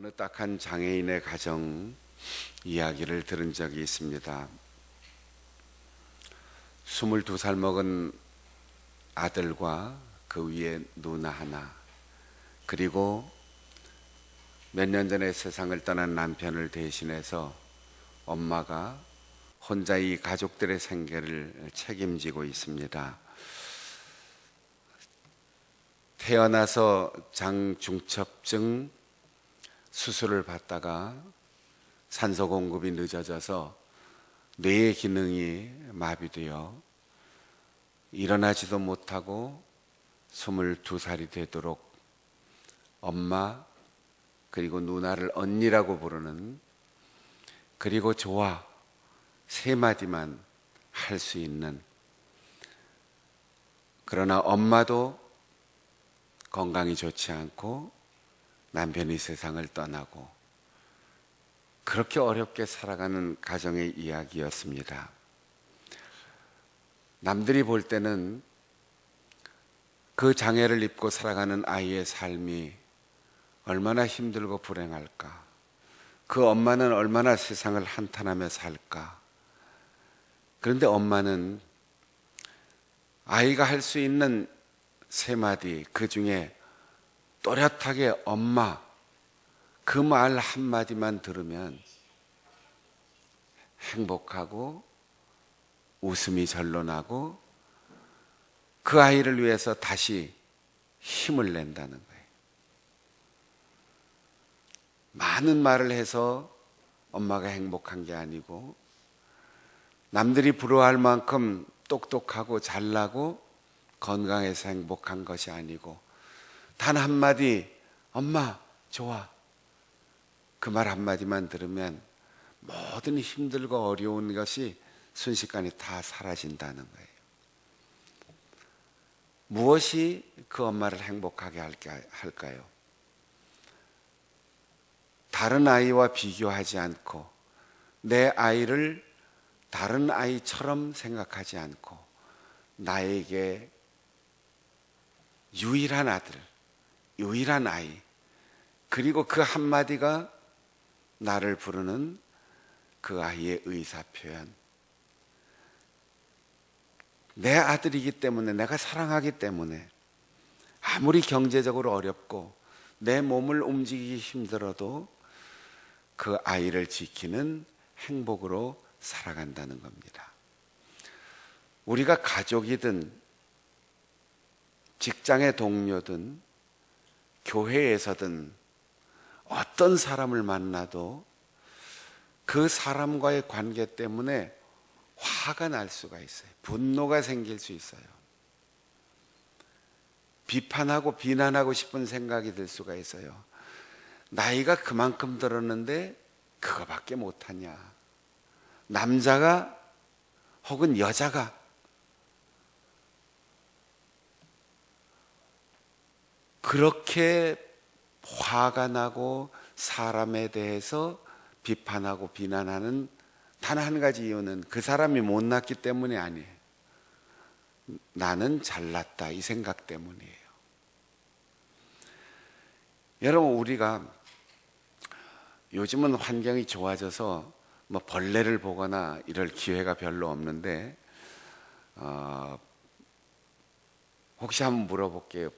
어느 딱한 장애인의 가정 이야기를 들은 적이 있습니다. 22살 먹은 아들과 그 위에 누나 하나, 그리고 몇 년 전에 세상을 떠난 남편을 대신해서 엄마가 혼자 이 가족들의 생계를 책임지고 있습니다. 태어나서 장중첩증 수술을 받다가 산소 공급이 늦어져서 뇌의 기능이 마비되어 일어나지도 못하고 22살이 되도록 엄마 그리고 누나를 언니라고 부르는, 그리고 좋아 세 마디만 할 수 있는, 그러나 엄마도 건강이 좋지 않고 남편이 세상을 떠나고 그렇게 어렵게 살아가는 가정의 이야기였습니다. 남들이 볼 때는 그 장애를 입고 살아가는 아이의 삶이 얼마나 힘들고 불행할까, 그 엄마는 얼마나 세상을 한탄하며 살까. 그런데 엄마는 아이가 할 수 있는 세 마디, 그 중에 또렷하게 엄마, 그 말 한마디만 들으면 행복하고 웃음이 절로 나고 그 아이를 위해서 다시 힘을 낸다는 거예요. 많은 말을 해서 엄마가 행복한 게 아니고, 남들이 부러워할 만큼 똑똑하고 잘나고 건강해서 행복한 것이 아니고, 단 한마디 엄마 좋아, 그 말 한마디만 들으면 모든 힘들고 어려운 것이 순식간에 다 사라진다는 거예요. 무엇이 그 엄마를 행복하게 할까요? 다른 아이와 비교하지 않고, 내 아이를 다른 아이처럼 생각하지 않고, 나에게 유일한 아들, 유일한 아이, 그리고 그 한마디가 나를 부르는 그 아이의 의사표현. 내 아들이기 때문에, 내가 사랑하기 때문에 아무리 경제적으로 어렵고 내 몸을 움직이기 힘들어도 그 아이를 지키는 행복으로 살아간다는 겁니다. 우리가 가족이든 직장의 동료든 교회에서든 어떤 사람을 만나도 그 사람과의 관계 때문에 화가 날 수가 있어요. 분노가 생길 수 있어요. 비판하고 비난하고 싶은 생각이 들 수가 있어요. 나이가 그만큼 들었는데 그거밖에 못하냐. 남자가 혹은 여자가 그렇게 화가 나고 사람에 대해서 비판하고 비난하는 단 한 가지 이유는 그 사람이 못났기 때문이 아니에요. 나는 잘났다, 이 생각 때문이에요. 여러분, 우리가 요즘은 환경이 좋아져서 뭐 벌레를 보거나 이럴 기회가 별로 없는데, 혹시 한번 물어볼게요.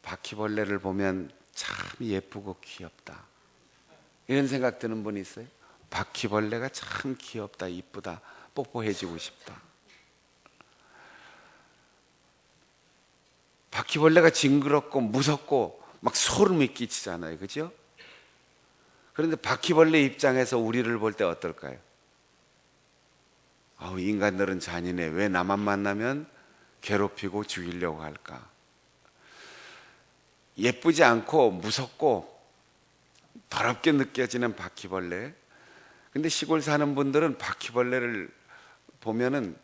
바퀴벌레를 보면 참 예쁘고 귀엽다, 이런 생각 드는 분 있어요? 바퀴벌레가 참 귀엽다, 이쁘다, 뽀뽀해주고 싶다. 바퀴벌레가 징그럽고 무섭고 막 소름이 끼치잖아요, 그죠? 그런데 바퀴벌레 입장에서 우리를 볼 때 어떨까요? 아우, 인간들은 잔인해, 왜 나만 만나면 괴롭히고 죽이려고 할까? 예쁘지 않고 무섭고 더럽게 느껴지는 바퀴벌레. 근데 시골 사는 분들은 바퀴벌레를 보면은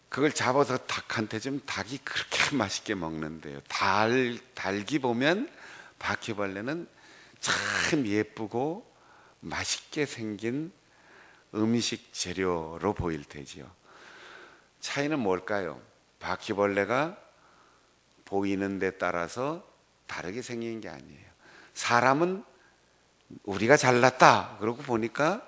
그걸 잡아서 닭한테 좀, 닭이 그렇게 맛있게 먹는데요. 닭이 보면 바퀴벌레는 참 예쁘고 맛있게 생긴 음식 재료로 보일 테지요. 차이는 뭘까요? 바퀴벌레가 보이는 데 따라서 다르게 생긴 게 아니에요. 사람은 우리가 잘났다 그러고 보니까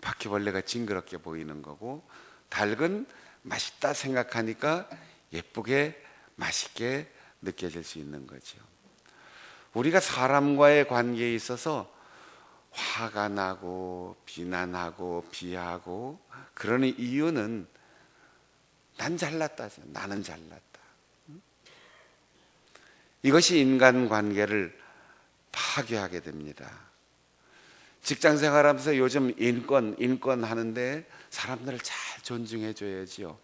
바퀴벌레가 징그럽게 보이는 거고, 닭은 맛있다 생각하니까 예쁘게 맛있게 느껴질 수 있는 거죠. 우리가 사람과의 관계에 있어서 화가 나고 비난하고 비하고 그러는 이유는 난 잘났다, 나는 잘났다. 이것이 인간관계를 파괴하게 됩니다. 직장 생활하면서 요즘 인권 하는데 사람들을 잘 존중해 줘야지요.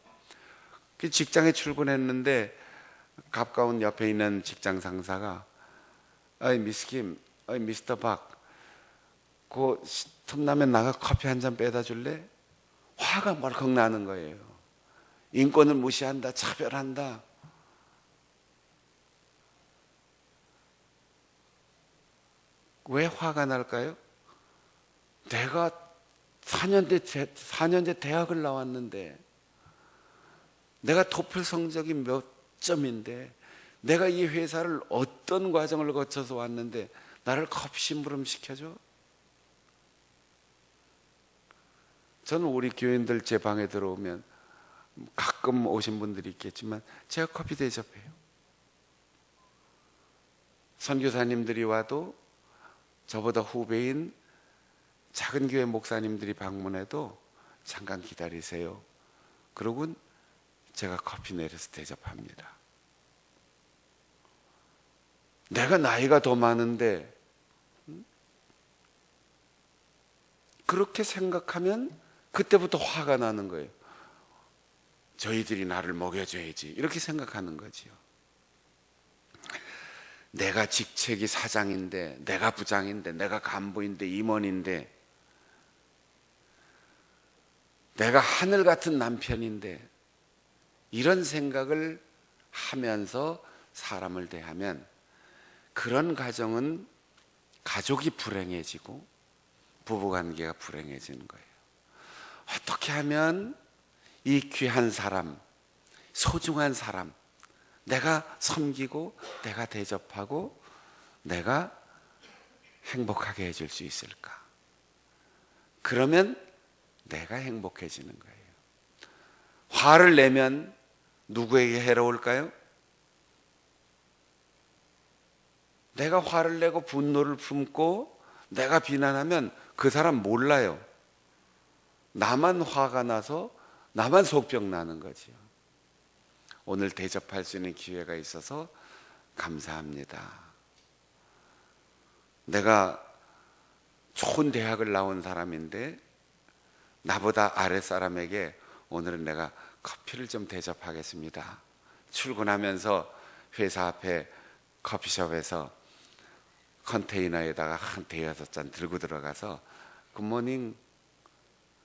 직장에 출근했는데 가까운 옆에 있는 직장 상사가 어이 미스 김, 어이 미스터 박, 그 틈나면 나가 커피 한 잔 빼다 줄래? 화가 멀컥 나는 거예요. 인권을 무시한다, 차별한다. 왜 화가 날까요? 내가 4년제 대학을 나왔는데, 내가 토플 성적이 몇 점인데, 내가 이 회사를 어떤 과정을 거쳐서 왔는데 나를 커피 심부름 시켜줘? 저는 우리 교인들 제 방에 들어오면 가끔 오신 분들이 있겠지만 제가 커피 대접해요. 선교사님들이 와도, 저보다 후배인 작은 교회 목사님들이 방문해도 잠깐 기다리세요. 그러고 제가 커피 내려서 대접합니다. 내가 나이가 더 많은데 그렇게 생각하면 그때부터 화가 나는 거예요. 저희들이 나를 먹여줘야지, 이렇게 생각하는 거지요. 내가 직책이 사장인데, 내가 부장인데, 내가 간부인데, 임원인데, 내가 하늘 같은 남편인데, 이런 생각을 하면서 사람을 대하면 그런 가정은 가족이 불행해지고 부부관계가 불행해지는 거예요. 어떻게 하면 이 귀한 사람, 소중한 사람, 내가 섬기고 내가 대접하고 내가 행복하게 해줄 수 있을까? 그러면 내가 행복해지는 거예요. 화를 내면 누구에게 해로울까요? 내가 화를 내고 분노를 품고 내가 비난하면 그 사람 몰라요. 나만 화가 나서 나만 속병 나는 거지요. 오늘 대접할 수 있는 기회가 있어서 감사합니다. 내가 좋은 대학을 나온 사람인데 나보다 아랫사람에게 오늘은 내가 커피를 좀 대접하겠습니다. 출근하면서 회사 앞에 커피숍에서 컨테이너에다가 한 대여섯 잔 들고 들어가서 굿모닝,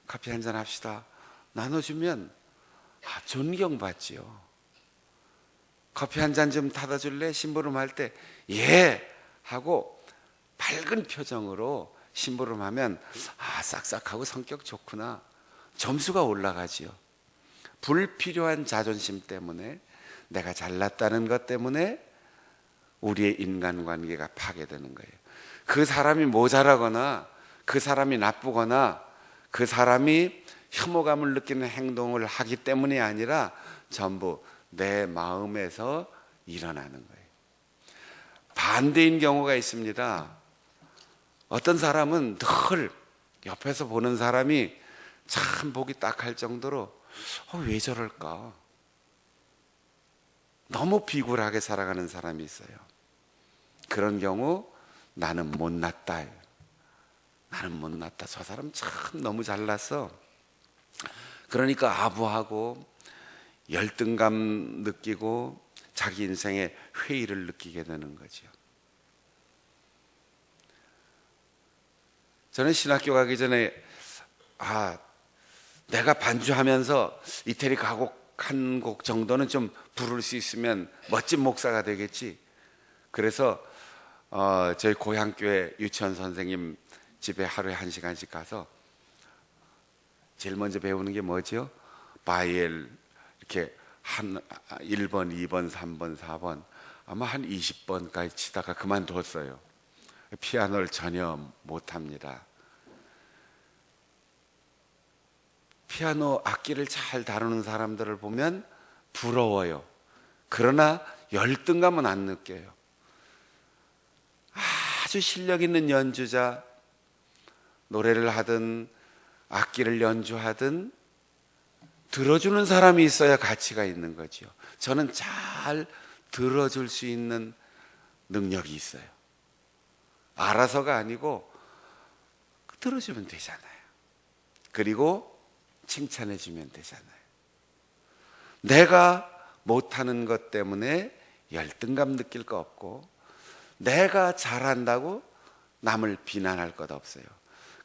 커피 한잔 합시다 나눠주면 존경받지요. 커피 한 잔 좀 타다 줄래? 심부름할 때 예! 하고 밝은 표정으로 심부름하면 싹싹하고 성격 좋구나, 점수가 올라가지요. 불필요한 자존심 때문에, 내가 잘났다는 것 때문에 우리의 인간관계가 파괴되는 거예요. 그 사람이 모자라거나 그 사람이 나쁘거나 그 사람이 혐오감을 느끼는 행동을 하기 때문이 아니라 전부 내 마음에서 일어나는 거예요. 반대인 경우가 있습니다. 어떤 사람은 늘 옆에서 보는 사람이 참 보기 딱할 정도로 왜 저럴까? 너무 비굴하게 살아가는 사람이 있어요. 그런 경우 나는 못났다. 나는 못났다. 저 사람 참 너무 잘났어. 그러니까 아부하고 열등감 느끼고 자기 인생에 회의를 느끼게 되는 거죠. 저는 신학교 가기 전에 내가 반주하면서 이태리 가곡 한 곡 정도는 좀 부를 수 있으면 멋진 목사가 되겠지. 그래서 저희 고향교회 유치원 선생님 집에 하루에 1시간씩 가서 제일 먼저 배우는 게 뭐죠? 바이엘 이렇게 1번, 2번, 3번, 4번 아마 한 20번까지 치다가 그만뒀어요. 피아노를 전혀 못합니다. 피아노 악기를 잘 다루는 사람들을 보면 부러워요. 그러나 열등감은 안 느껴요. 아주 실력 있는 연주자, 노래를 하든 악기를 연주하든 들어주는 사람이 있어야 가치가 있는 거죠. 저는 잘 들어줄 수 있는 능력이 있어요. 알아서가 아니고 들어주면 되잖아요. 그리고 칭찬해 주면 되잖아요. 내가 못하는 것 때문에 열등감 느낄 거 없고, 내가 잘한다고 남을 비난할 것 없어요.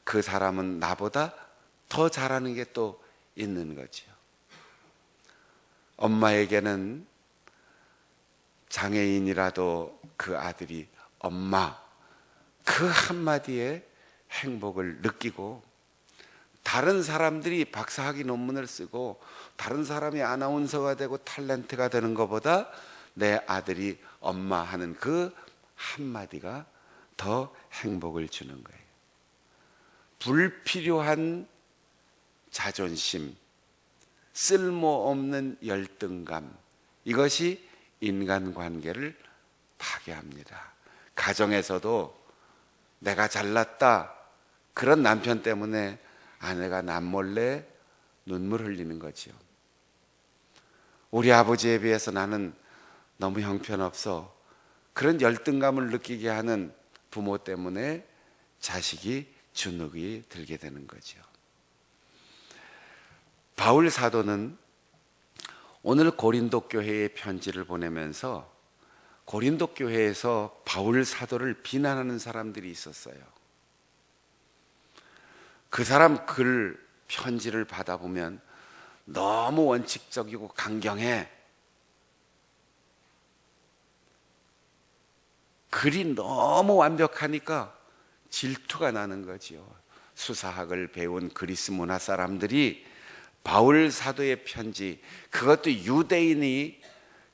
그 사람은 나보다 더 잘하는 게 또 있는 거죠. 엄마에게는 장애인이라도 그 아들이 엄마, 그 한마디에 행복을 느끼고, 다른 사람들이 박사학위 논문을 쓰고 다른 사람이 아나운서가 되고 탤런트가 되는 것보다 내 아들이 엄마 하는 그 한마디가 더 행복을 주는 거예요. 불필요한 자존심, 쓸모없는 열등감, 이것이 인간관계를 파괴합니다. 가정에서도 내가 잘났다, 그런 남편 때문에 아내가 남몰래 눈물 흘리는 거지요. 우리 아버지에 비해서 나는 너무 형편없어, 그런 열등감을 느끼게 하는 부모 때문에 자식이 주눅이 들게 되는 거죠. 바울 사도는 오늘 고린도 교회에 편지를 보내면서 고린도 교회에서 바울 사도를 비난하는 사람들이 있었어요. 그 사람 글, 편지를 받아보면 너무 원칙적이고 강경해. 글이 너무 완벽하니까 질투가 나는 거지요. 수사학을 배운 그리스 문화 사람들이 바울 사도의 편지, 그것도 유대인이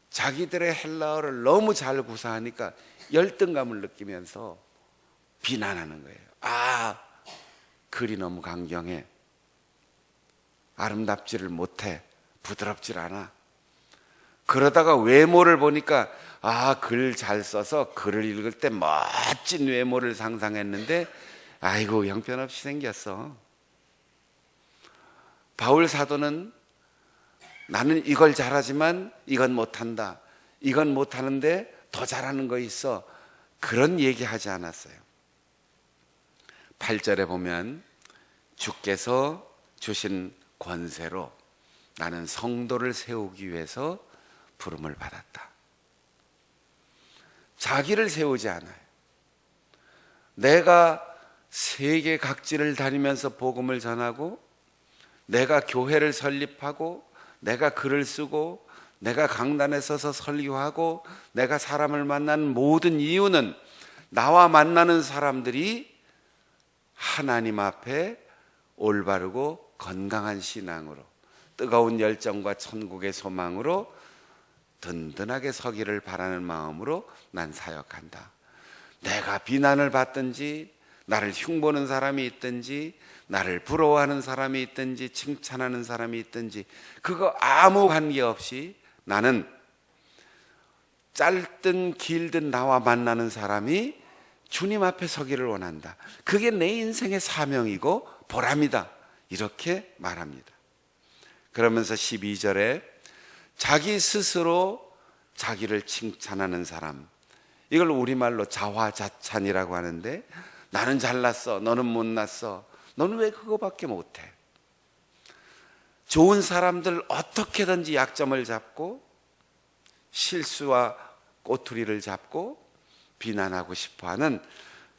자기들의 헬라어를 너무 잘 구사하니까 열등감을 느끼면서 비난하는 거예요. 아, 글이 너무 강경해, 아름답지를 못해, 부드럽질 않아. 그러다가 외모를 보니까 아, 글 잘 써서 글을 읽을 때 멋진 외모를 상상했는데 아이고 형편없이 생겼어. 바울 사도는 나는 이걸 잘하지만 이건 못한다, 이건 못하는데 더 잘하는 거 있어, 그런 얘기하지 않았어요. 8절에 보면 주께서 주신 권세로 나는 성도를 세우기 위해서 부름을 받았다. 자기를 세우지 않아요. 내가 세계 각지를 다니면서 복음을 전하고, 내가 교회를 설립하고, 내가 글을 쓰고, 내가 강단에 서서 설교하고, 내가 사람을 만나는 모든 이유는 나와 만나는 사람들이 하나님 앞에 올바르고 건강한 신앙으로, 뜨거운 열정과 천국의 소망으로 든든하게 서기를 바라는 마음으로 난 사역한다. 내가 비난을 받든지, 나를 흉보는 사람이 있든지, 나를 부러워하는 사람이 있든지, 칭찬하는 사람이 있든지, 그거 아무 관계없이 나는 짧든 길든 나와 만나는 사람이 주님 앞에 서기를 원한다. 그게 내 인생의 사명이고 보람이다. 이렇게 말합니다. 그러면서 12절에 자기 스스로 자기를 칭찬하는 사람, 이걸 우리말로 자화자찬이라고 하는데, 나는 잘났어, 너는 못났어, 너는 왜 그거밖에 못해? 좋은 사람들 어떻게든지 약점을 잡고 실수와 꼬투리를 잡고 비난하고 싶어하는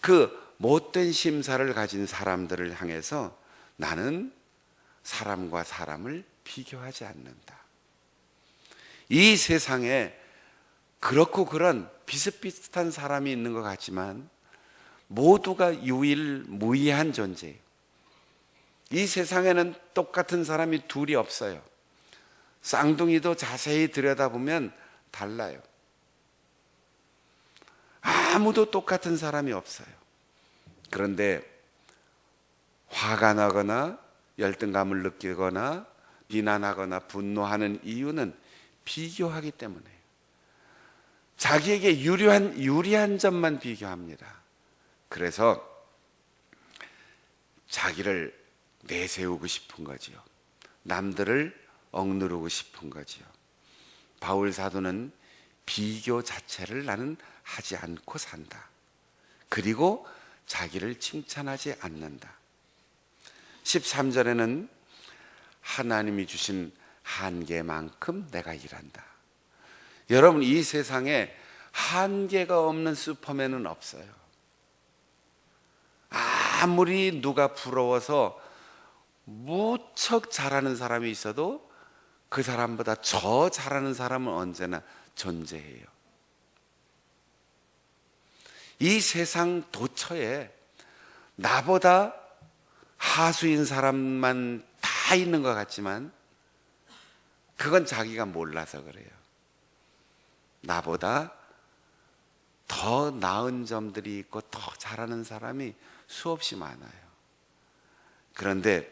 그 못된 심사를 가진 사람들을 향해서 나는 사람과 사람을 비교하지 않는다. 이 세상에 그렇고 그런 비슷비슷한 사람이 있는 것 같지만 모두가 유일무이한 존재예요. 이 세상에는 똑같은 사람이 둘이 없어요. 쌍둥이도 자세히 들여다보면 달라요. 아무도 똑같은 사람이 없어요. 그런데 화가 나거나 열등감을 느끼거나 비난하거나 분노하는 이유는 비교하기 때문에요. 자기에게 유리한 점만 비교합니다. 그래서 자기를 내세우고 싶은 거지요. 남들을 억누르고 싶은 거지요. 바울 사도는 비교 자체를 나는 하지 않고 산다. 그리고 자기를 칭찬하지 않는다. 13절에는 하나님이 주신 한계만큼 내가 일한다. 여러분, 이 세상에 한계가 없는 슈퍼맨은 없어요. 아무리 누가 부러워서 무척 잘하는 사람이 있어도 그 사람보다 더 잘하는 사람은 언제나 존재해요. 이 세상 도처에 나보다 하수인 사람만 다 있는 것 같지만 그건 자기가 몰라서 그래요. 나보다 더 나은 점들이 있고 더 잘하는 사람이 수없이 많아요. 그런데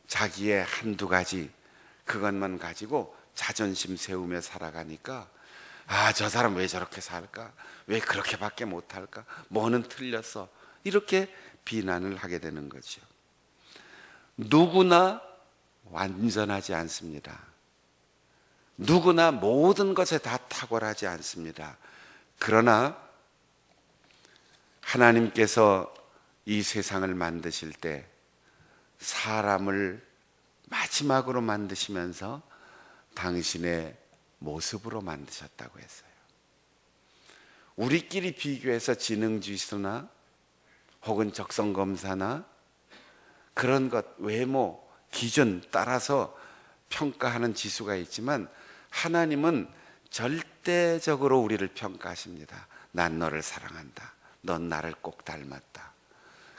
자기의 한두 가지 그것만 가지고 자존심 세우며 살아가니까 저 사람 왜 저렇게 살까? 왜 그렇게밖에 못할까? 뭐는 틀렸어? 이렇게 비난을 하게 되는 거죠. 누구나 완전하지 않습니다. 누구나 모든 것에 다 탁월하지 않습니다. 그러나 하나님께서 이 세상을 만드실 때 사람을 마지막으로 만드시면서 당신의 모습으로 만드셨다고 했어요. 우리끼리 비교해서 지능지수나 혹은 적성검사나 그런 것, 외모, 기준 따라서 평가하는 지수가 있지만 하나님은 절대적으로 우리를 평가하십니다. 난 너를 사랑한다. 넌 나를 꼭 닮았다.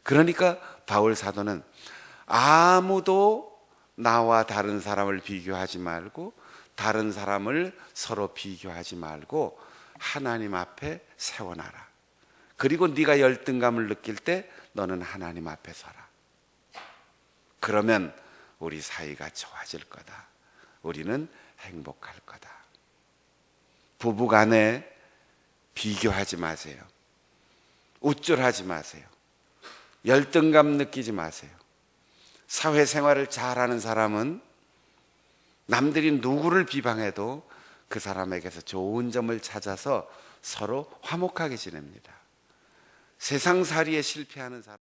그러니까 바울 사도는 아무도 나와 다른 사람을 비교하지 말고 다른 사람을 서로 비교하지 말고 하나님 앞에 세워놔라. 그리고 네가 열등감을 느낄 때 너는 하나님 앞에 서라. 그러면 우리 사이가 좋아질 거다. 우리는 행복할 거다. 부부간에 비교하지 마세요. 우쭐하지 마세요. 열등감 느끼지 마세요. 사회생활을 잘하는 사람은 남들이 누구를 비방해도 그 사람에게서 좋은 점을 찾아서 서로 화목하게 지냅니다. 세상살이에 실패하는 사람